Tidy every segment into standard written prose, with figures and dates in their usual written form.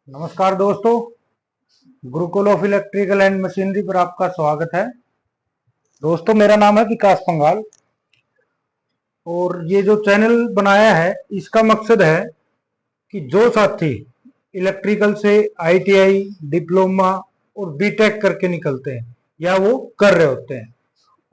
नमस्कार दोस्तों, Gurukul of electrical and machinery पर आपका स्वागत है। दोस्तों, मेरा नाम है विकास पंगाल और ये जो चैनल बनाया है इसका मकसद है कि जो साथी इलेक्ट्रिकल से आईटीआई, डिप्लोमा और बीटेक करके निकलते हैं या वो कर रहे होते हैं,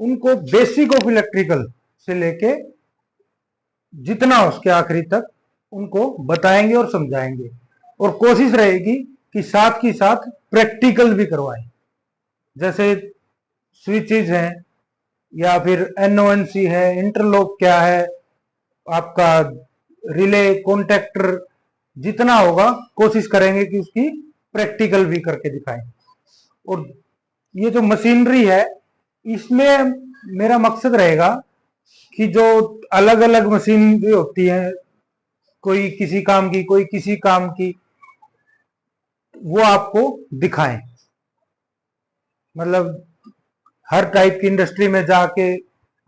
उनको बेसिक ऑफ इलेक्ट्रिकल से लेके जितना उसके आखिरी तक उनको बताएंगे और समझाएंगे और कोशिश रहेगी कि साथ की साथ प्रैक्टिकल भी करवाएं। जैसे स्विचेज हैं या फिर एनओएनसी है, इंटरलॉक क्या है, आपका रिले, कॉन्टेक्टर, जितना होगा कोशिश करेंगे कि उसकी प्रैक्टिकल भी करके दिखाएं। और ये जो मशीनरी है इसमें मेरा मकसद रहेगा कि जो अलग अलग मशीनरी होती है, कोई किसी काम की, कोई किसी काम की, वो आपको दिखाएं। मतलब हर टाइप की इंडस्ट्री में जाके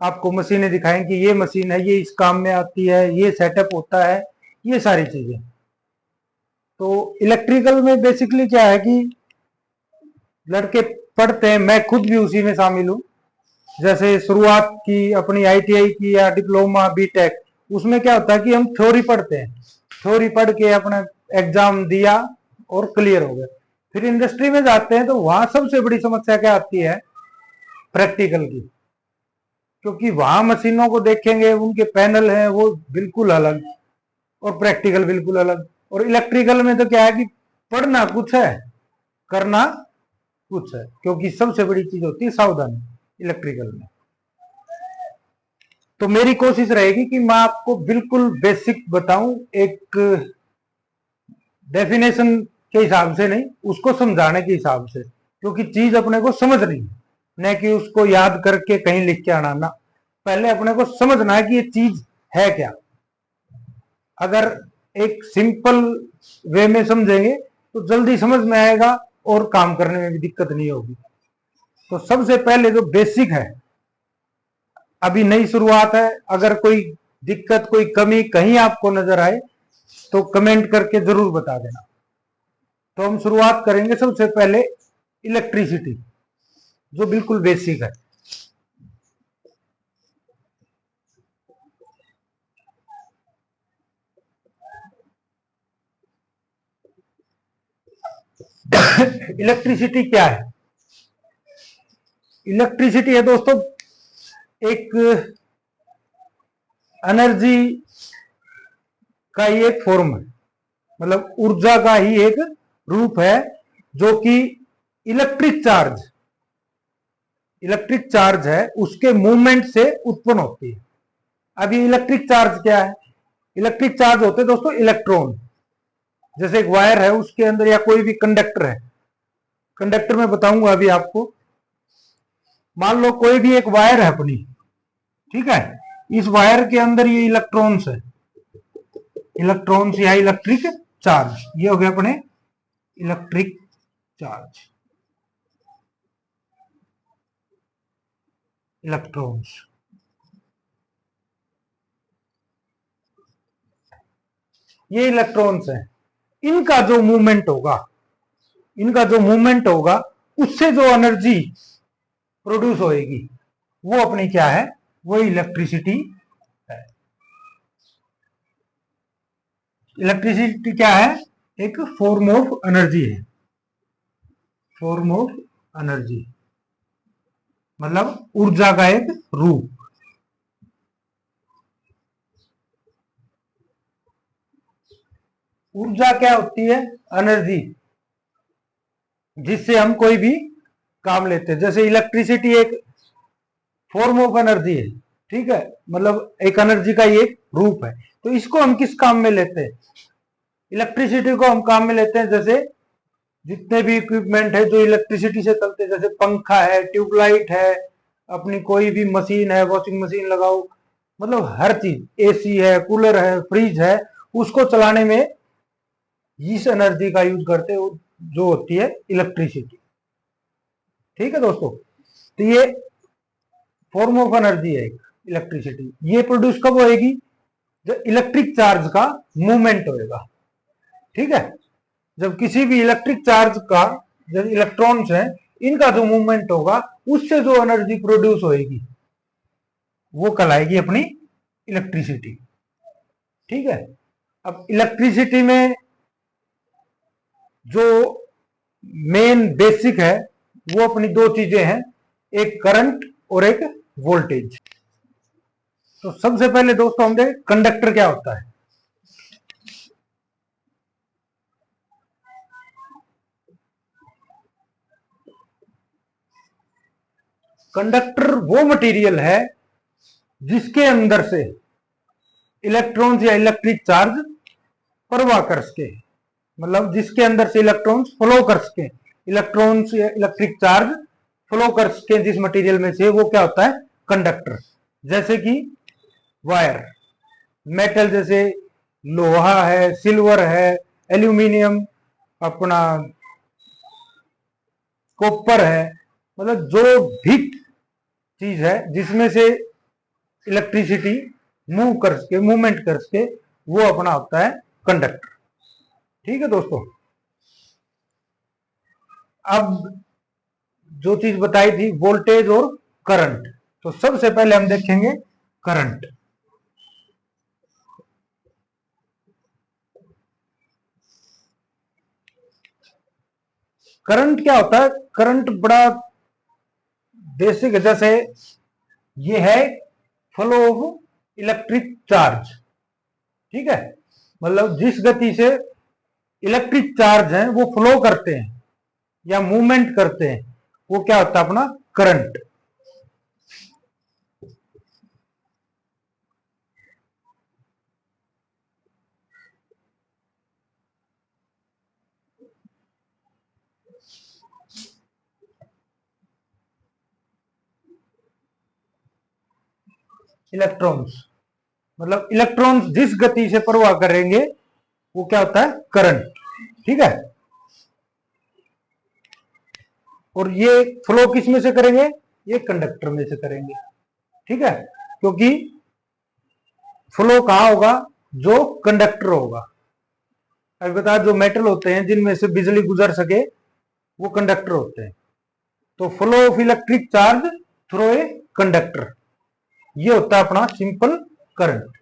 आपको मशीनें दिखाएं कि ये मशीन है, ये इस काम में आती है, ये सेटअप होता है, ये सारी चीजें। तो इलेक्ट्रिकल में बेसिकली क्या है कि लड़के पढ़ते हैं, मैं खुद भी उसी में शामिल हूँ। जैसे शुरुआत की अपनी आईटीआई की या डिप्लोमा, बीटेक, उसमें क्या होता है कि हम थ्योरी पढ़ते हैं, थ्योरी पढ़ के अपना एग्जाम दिया और क्लियर हो गए। फिर इंडस्ट्री में जाते हैं तो वहां सबसे बड़ी समस्या क्या आती है? प्रैक्टिकल की। क्योंकि वहां मशीनों को देखेंगे, उनके पैनल हैं वो बिल्कुल अलग और प्रैक्टिकल बिल्कुल अलग। और इलेक्ट्रिकल में तो क्या है कि पढ़ना कुछ है, करना कुछ है, क्योंकि सबसे बड़ी चीज होती है सावधानी इलेक्ट्रिकल में। तो मेरी कोशिश रहेगी कि मैं आपको बिल्कुल बेसिक बताऊं, एक डेफिनेशन के हिसाब से नहीं, उसको समझाने के हिसाब से, क्योंकि चीज अपने को समझनी है, न कि उसको याद करके कहीं लिख के आना ना। पहले अपने को समझना है कि ये चीज है क्या। अगर एक सिंपल वे में समझेंगे तो जल्दी समझ में आएगा और काम करने में भी दिक्कत नहीं होगी। तो सबसे पहले जो बेसिक है, अभी नई शुरुआत है, अगर कोई दिक्कत, कोई कमी कहीं आपको नजर आए तो कमेंट करके जरूर बता देना। तो हम शुरुआत करेंगे सबसे पहले इलेक्ट्रिसिटी, जो बिल्कुल बेसिक है। इलेक्ट्रिसिटी क्या है? इलेक्ट्रिसिटी है दोस्तों एक एनर्जी का ही एक फॉर्म है, मतलब ऊर्जा का ही एक रूप है, जो कि इलेक्ट्रिक चार्ज है उसके मूवमेंट से उत्पन्न होती है। अब ये इलेक्ट्रिक चार्ज क्या है? इलेक्ट्रिक चार्ज होते हैं दोस्तों इलेक्ट्रॉन। जैसे एक वायर है, उसके अंदर, या कोई भी कंडक्टर है, कंडक्टर में बताऊंगा अभी आपको। मान लो कोई भी एक वायर है अपनी, ठीक है, इस वायर के अंदर ये इलेक्ट्रॉन्स है, इलेक्ट्रॉन्स या इलेक्ट्रिक चार्ज, ये हो गए अपने इलेक्ट्रिक चार्ज, इलेक्ट्रॉन्स। ये इलेक्ट्रॉन्स हैं, इनका जो मूवमेंट होगा, इनका जो मूवमेंट होगा उससे जो एनर्जी प्रोड्यूस होएगी वो अपनी क्या है? वो इलेक्ट्रिसिटी है। इलेक्ट्रिसिटी क्या है? एक फॉर्म ऑफ एनर्जी है, फॉर्म ऑफ एनर्जी मतलब ऊर्जा का एक रूप। ऊर्जा क्या होती है? एनर्जी, जिससे हम कोई भी काम लेते हैं। जैसे इलेक्ट्रिसिटी एक फॉर्म ऑफ एनर्जी है, ठीक है, मतलब एक एनर्जी का ये एक रूप है। तो इसको हम किस काम में लेते हैं? इलेक्ट्रिसिटी को हम काम में लेते हैं, जैसे जितने भी इक्विपमेंट है जो इलेक्ट्रिसिटी से चलते हैं, जैसे पंखा है, ट्यूबलाइट है, अपनी कोई भी मशीन है, वॉशिंग मशीन लगाओ, मतलब हर चीज, एसी है, कूलर है, फ्रिज है, उसको चलाने में इस एनर्जी का यूज करते हैं, जो होती है इलेक्ट्रिसिटी। ठीक है दोस्तों, तो ये फॉर्म ऑफ एनर्जी है एक इलेक्ट्रिसिटी। ये प्रोड्यूस कब होएगी? जो इलेक्ट्रिक चार्ज का मूवमेंट होएगा, ठीक है। जब किसी भी इलेक्ट्रिक चार्ज का, जब इलेक्ट्रॉन्स है, इनका जो मूवमेंट होगा उससे जो एनर्जी प्रोड्यूस होएगी वो कहलाएगी अपनी इलेक्ट्रिसिटी। ठीक है। अब इलेक्ट्रिसिटी में जो मेन बेसिक है वो अपनी दो चीजें हैं, एक करंट और एक वोल्टेज। तो सबसे पहले दोस्तों हम देखें कंडक्टर क्या होता है। कंडक्टर वो मटेरियल है जिसके अंदर से इलेक्ट्रॉन्स या इलेक्ट्रिक चार्ज प्रवाह कर सके, मतलब जिसके अंदर से इलेक्ट्रॉन्स फ्लो कर सके, इलेक्ट्रॉन्स या इलेक्ट्रिक चार्ज फ्लो कर सके जिस मटेरियल में से, वो क्या होता है कंडक्टर। जैसे कि वायर, मेटल जैसे लोहा है, सिल्वर है, एल्यूमिनियम, अपना कॉपर है, मतलब जो भी चीज है जिसमें से इलेक्ट्रिसिटी मूव कर सके, मूवमेंट कर सके, वो अपना होता है कंडक्टर। ठीक है दोस्तों। अब जो चीज बताई थी वोल्टेज और करंट, तो सबसे पहले हम देखेंगे करंट। करंट क्या होता है? करंट बड़ा बेसिक, जैसे ये है फ्लो ऑफ इलेक्ट्रिक चार्ज। ठीक है, मतलब जिस गति से इलेक्ट्रिक चार्ज है वो फ्लो करते हैं या मूवमेंट करते हैं, वो क्या होता है अपना करंट। इलेक्ट्रॉन्स, मतलब इलेक्ट्रॉन्स जिस गति से प्रवाह करेंगे वो क्या होता है करंट। ठीक है। और ये फ्लो किस में से करेंगे? ये कंडक्टर में से करेंगे। ठीक है, क्योंकि फ्लो कहां होगा? जो कंडक्टर होगा। अभी बता, जो मेटल होते हैं जिनमें से बिजली गुजर सके वो कंडक्टर होते हैं। तो flow of electric charge through a conductor, ये होता है अपना सिंपल करंट।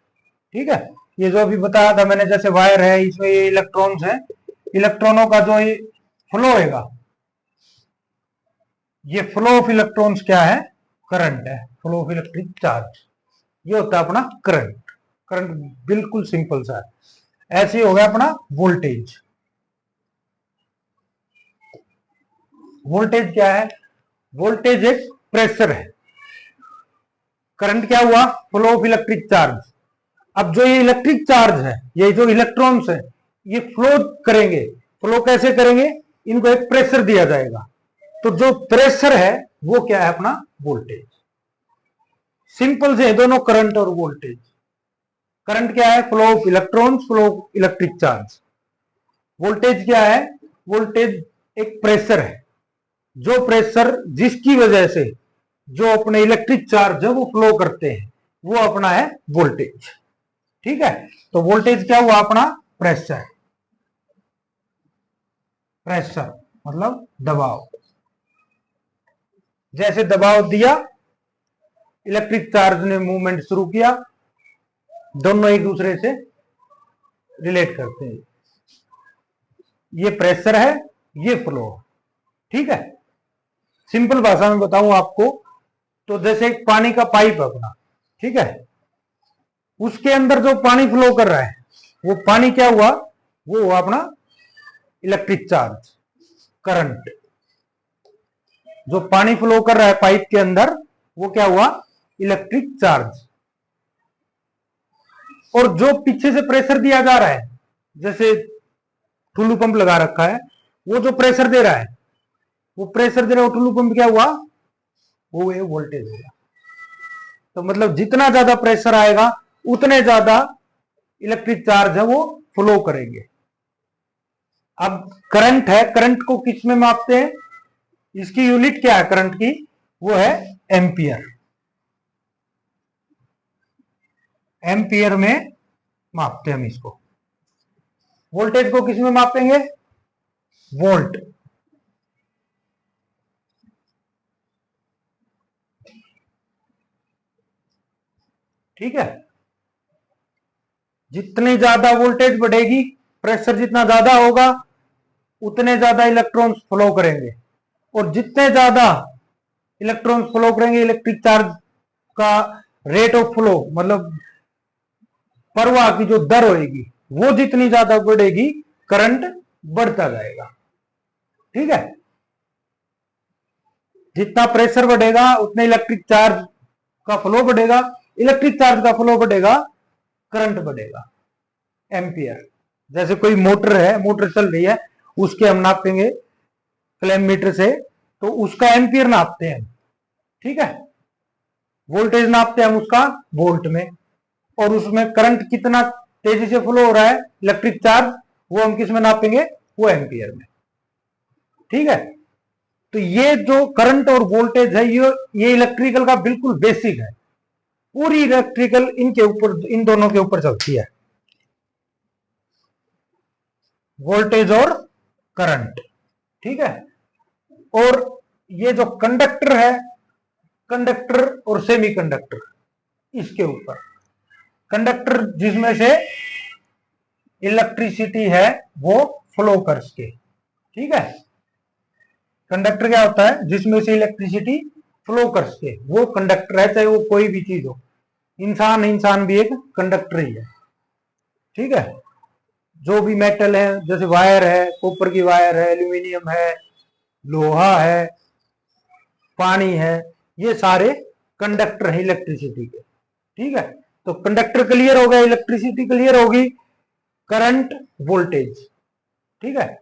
ठीक है। ये जो अभी बताया था मैंने, जैसे वायर है, इसमें ये इलेक्ट्रॉन्स हैं, इलेक्ट्रॉनों का जो ये फ्लो होगा, ये फ्लो ऑफ इलेक्ट्रॉन्स क्या है? करंट है, फ्लो ऑफ इलेक्ट्रिक चार्ज, ये होता है अपना करंट। करंट बिल्कुल सिंपल सा है। ऐसे हो गया अपना वोल्टेज। वोल्टेज क्या है? वोल्टेज एक प्रेशर है। करंट क्या हुआ? Flow of electric charge. अब जो ये इलेक्ट्रिक चार्ज है, ये जो इलेक्ट्रॉन्स है, ये फ्लो करेंगे। फ्लो कैसे करेंगे? इनको एक प्रेशर दिया जाएगा, तो जो प्रेशर है वो क्या है अपना वोल्टेज। सिंपल से दोनों करंट और वोल्टेज। करंट क्या है? Flow of electrons, flow of electric charge. Voltage क्या है? वोल्टेज एक प्रेशर है, जो प्रेशर जिसकी वजह से जो अपने इलेक्ट्रिक चार्ज है वो फ्लो करते हैं, वो अपना है वोल्टेज। ठीक है। तो वोल्टेज क्या हुआ अपना? प्रेशर। प्रेशर मतलब दबाव। जैसे दबाव दिया, इलेक्ट्रिक चार्ज ने मूवमेंट शुरू किया, दोनों एक दूसरे से रिलेट करते हैं। ये प्रेशर है, ये फ्लो। ठीक है। सिंपल भाषा में बताऊं आपको, तो जैसे एक पानी का पाइप है अपना, ठीक है, उसके अंदर जो पानी फ्लो कर रहा है, वो पानी क्या हुआ? वो हुआ अपना इलेक्ट्रिक चार्ज, करंट। जो पानी फ्लो कर रहा है पाइप के अंदर, वो क्या हुआ? Electric charge. और जो पीछे से प्रेशर दिया जा रहा है, जैसे टुल्लू पंप लगा रखा है, वो जो प्रेशर दे रहा है, वो प्रेशर दे रहा है, टुल्लू पंप क्या हुआ? वो वोल्टेज होगा। तो मतलब जितना ज्यादा प्रेशर आएगा उतने ज्यादा इलेक्ट्रिक चार्ज है वो फ्लो करेंगे। अब करंट है, करंट को किस में मापते हैं? इसकी यूनिट क्या है करंट की? वो है एम्पियर। एम्पियर में मापते हैं हम इसको। वोल्टेज को किस में मापेंगे? वोल्ट। ठीक है, जितनी ज्यादा वोल्टेज बढ़ेगी, प्रेशर जितना ज्यादा होगा, उतने ज्यादा इलेक्ट्रॉन्स फ्लो करेंगे, और जितने ज्यादा इलेक्ट्रॉन्स फ्लो करेंगे, इलेक्ट्रिक चार्ज का रेट ऑफ फ्लो मतलब प्रवाह की जो दर होगी वो जितनी ज्यादा बढ़ेगी, करंट बढ़ता जाएगा। ठीक है, जितना प्रेशर बढ़ेगा उतने इलेक्ट्रिक चार्ज का फ्लो बढ़ेगा, इलेक्ट्रिक चार्ज का फ्लो बढ़ेगा, करंट बढ़ेगा। एम्पियर, जैसे कोई मोटर है, मोटर चल रही है, उसके हम नापेंगे क्लैम मीटर से, तो उसका एम्पियर नापते हैं। ठीक है, वोल्टेज नापते हैं हम उसका वोल्ट में, और उसमें करंट कितना तेजी से फ्लो हो रहा है, इलेक्ट्रिक चार्ज, वो हम किस में नापेंगे, वो एम्पियर में। ठीक है, तो ये जो करंट और वोल्टेज है, ये इलेक्ट्रिकल का बिल्कुल बेसिक है। पूरी इलेक्ट्रिकल इनके ऊपर, इन दोनों के ऊपर चलती है, वोल्टेज और करंट। ठीक है, और ये जो कंडक्टर है, कंडक्टर और सेमीकंडक्टर, इसके ऊपर कंडक्टर जिसमें से इलेक्ट्रिसिटी है वो फ्लो कर सके। ठीक है, कंडक्टर क्या होता है, जिसमें से इलेक्ट्रिसिटी फ्लो कर सके, वो कंडक्टर है, चाहे वो कोई भी चीज हो। इंसान भी एक कंडक्टर ही है। ठीक है, जो भी मेटल है, जैसे वायर है, कॉपर की वायर है, एल्यूमिनियम है, लोहा है, पानी है, ये सारे कंडक्टर है इलेक्ट्रिसिटी के। ठीक है, तो कंडक्टर क्लियर हो गया, इलेक्ट्रिसिटी क्लियर होगी, करंट, वोल्टेज। ठीक है,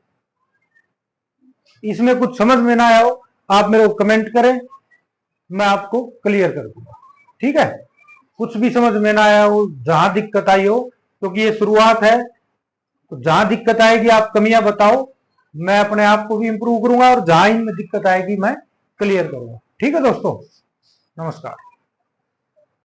इसमें कुछ समझ में ना आया हो, आप मेरे को कमेंट करें, मैं आपको क्लियर कर दूंगा। ठीक है, कुछ भी समझ में ना आया हो, जहां दिक्कत आई हो, क्योंकि ये शुरुआत है, तो जहां दिक्कत आएगी आप कमियां बताओ, मैं अपने आप को भी इंप्रूव करूंगा, और जहां इनमें दिक्कत आएगी मैं क्लियर करूंगा। ठीक है दोस्तों, नमस्कार।